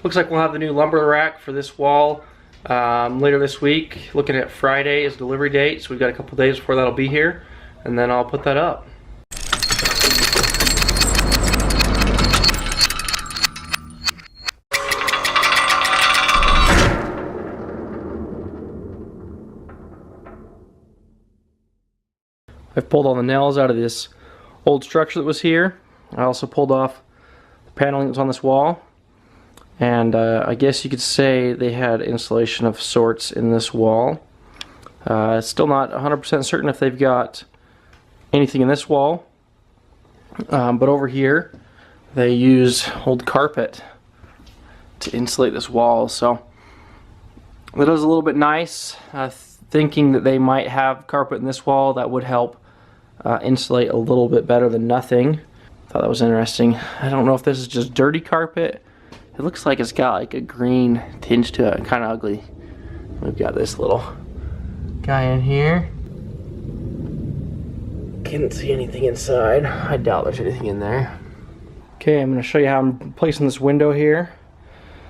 Looks like we'll have the new lumber rack for this wall later this week. Looking at Friday as delivery date, so we've got a couple days before that'll be here, and then I'll put that up. I've pulled all the nails out of this old structure that was here. I also pulled off the paneling that was on this wall. And I guess you could say they had insulation of sorts in this wall. Still not 100% certain if they've got anything in this wall. But over here, they use old carpet to insulate this wall. So that was a little bit nice. Thinking that they might have carpet in this wall that would help insulate a little bit better than nothing. Thought that was interesting. I don't know if this is just dirty carpet. It looks like it's got like a green tinge to it, kind of ugly. We've got this little guy in here. Can't see anything inside. I doubt there's anything in there. Okay, I'm going to show you how I'm placing this window here.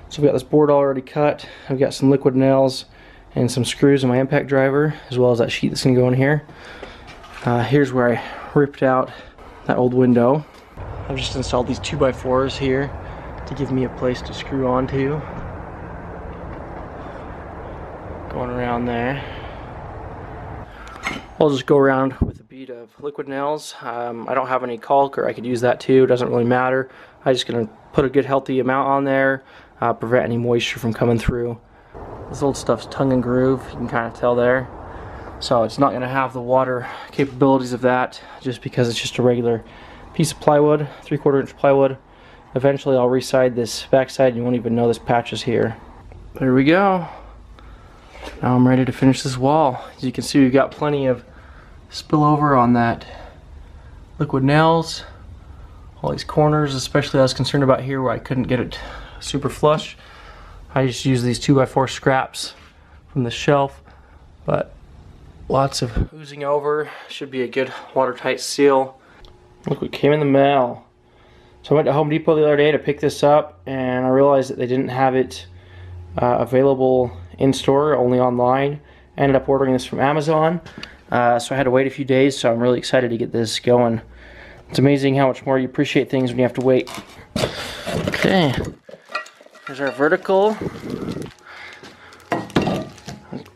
So we've got this board already cut. I've got some liquid nails and some screws in my impact driver, as well as that sheet that's going to go in here. Here's where I ripped out that old window. I've just installed these 2x4s here to give me a place to screw onto. Going around there. I'll just go around with a bead of liquid nails. I don't have any caulk, or I could use that too. It doesn't really matter. I'm just going to put a good healthy amount on there, prevent any moisture from coming through. This old stuff's tongue and groove, you can kind of tell there. So it's not going to have the water capabilities of that, just because it's just a regular piece of plywood, 3/4 inch plywood. Eventually I'll reside this backside and you won't even know this patch is here. There we go. Now I'm ready to finish this wall. As you can see, we've got plenty of spillover on that liquid nails. All these corners, especially I was concerned about here where I couldn't get it super flush. I just use these 2x4 scraps from the shelf, but lots of oozing over. Should be a good watertight seal. Look what came in the mail. So I went to Home Depot the other day to pick this up, and I realized that they didn't have it available in store, only online. I ended up ordering this from Amazon, so I had to wait a few days, so I'm really excited to get this going. It's amazing how much more you appreciate things when you have to wait. Okay, here's our vertical.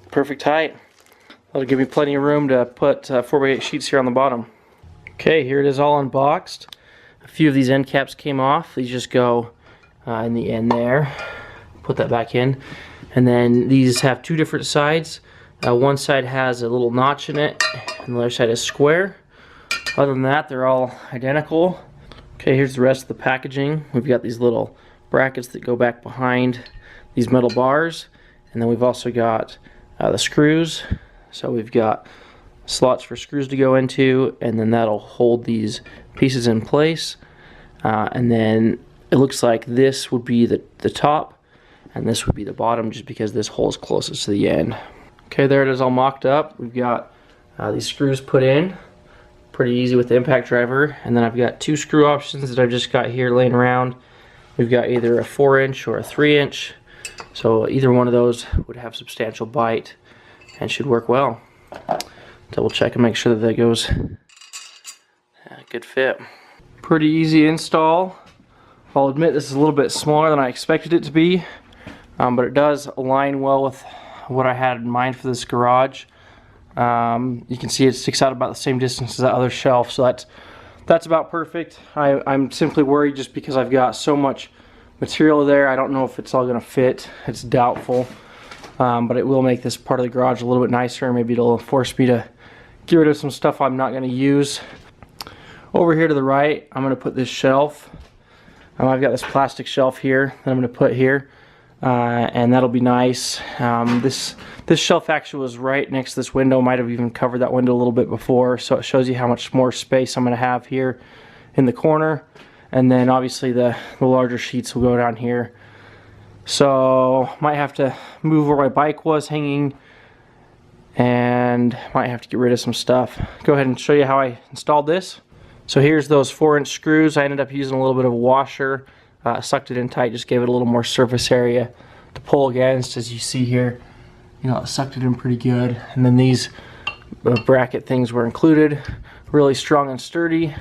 Perfect height. That'll give me plenty of room to put 4x8 sheets here on the bottom. Okay, here it is all unboxed. A few of these end caps came off. These just go in the end there. Put that back in. And then these have two different sides. One side has a little notch in it, and the other side is square. Other than that, they're all identical. Okay, here's the rest of the packaging. We've got these little brackets that go back behind these metal bars. And then we've also got the screws. So we've got slots for screws to go into, and then that'll hold these pieces in place. And then it looks like this would be the top, and this would be the bottom, just because this hole is closest to the end. Okay, there it is all mocked up. We've got these screws put in. Pretty easy with the impact driver. And then I've got two screw options that I've just got here laying around. We've got either a 4-inch or a 3-inch. So either one of those would have substantial bite and should work well. Double check and make sure that goes good fit. Pretty easy install. I'll admit this is a little bit smaller than I expected it to be, but it does align well with what I had in mind for this garage. You can see it sticks out about the same distance as that other shelf, so that's about perfect. I'm simply worried just because I've got so much material there. I don't know if it's all going to fit. It's doubtful. But it will make this part of the garage a little bit nicer. Maybe it'll force me to get rid of some stuff I'm not going to use. Over here to the right, I'm going to put this shelf. I've got this plastic shelf here that I'm going to put here, and that'll be nice. This shelf actually was right next to this window. Might have even covered that window a little bit before, so it shows you how much more space I'm going to have here in the corner. And then obviously the larger sheets will go down here. So might have to move where my bike was hanging, and might have to get rid of some stuff. Go ahead and show you how I installed this. So here's those 4-inch screws. I ended up using a little bit of a washer sucked it in tight, just gave it a little more surface area to pull against. As you see here, you know, it sucked it in pretty good. And then these bracket things were included, really strong and sturdy.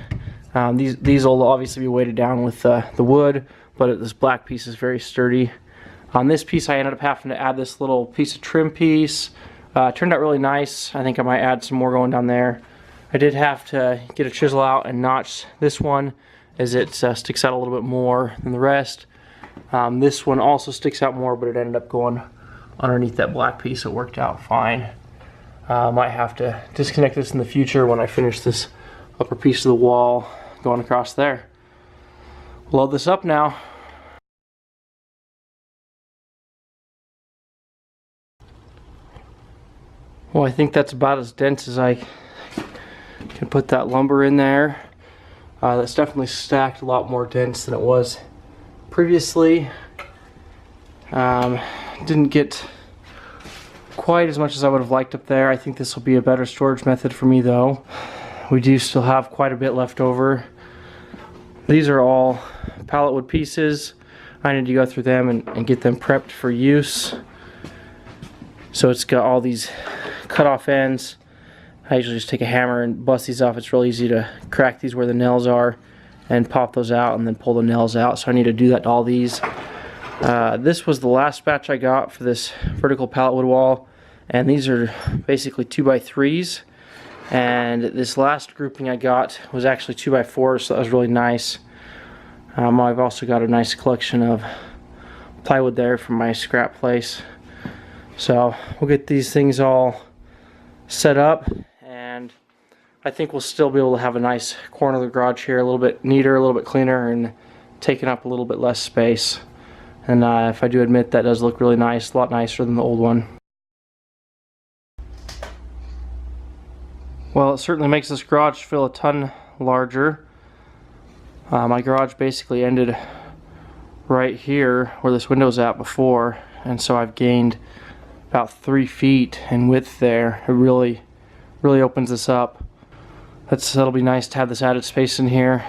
These will obviously be weighted down with the wood, but this black piece is very sturdy. On this piece, I ended up having to add this little piece of trim piece. It turned out really nice. I think I might add some more going down there. I did have to get a chisel out and notch this one, as it sticks out a little bit more than the rest. This one also sticks out more, but it ended up going underneath that black piece. It worked out fine. Might have to disconnect this in the future when I finish this upper piece of the wall going across there. Load this up now. Well, I think that's about as dense as I can put that lumber in there. That's definitely stacked a lot more dense than it was previously. Didn't get quite as much as I would have liked up there. I think this will be a better storage method for me though. We do still have quite a bit left over. These are all pallet wood pieces. I need to go through them and get them prepped for use. So it's got all these cut off ends. I usually just take a hammer and bust these off. It's really easy to crack these where the nails are and pop those out and then pull the nails out. So I need to do that to all these. This was the last batch I got for this vertical pallet wood wall, and these are basically 2x3s. And this last grouping I got was actually 2x4s, so that was really nice. I've also got a nice collection of plywood there from my scrap place. So we'll get these things all set up, and I think we'll still be able to have a nice corner of the garage here, a little bit neater, a little bit cleaner, and taking up a little bit less space. And if I do admit, that does look really nice, a lot nicer than the old one. Well, it certainly makes this garage feel a ton larger. My garage basically ended right here where this window's at before, and so I've gained about 3 feet in width there. It really opens this up. That'll be nice to have this added space in here.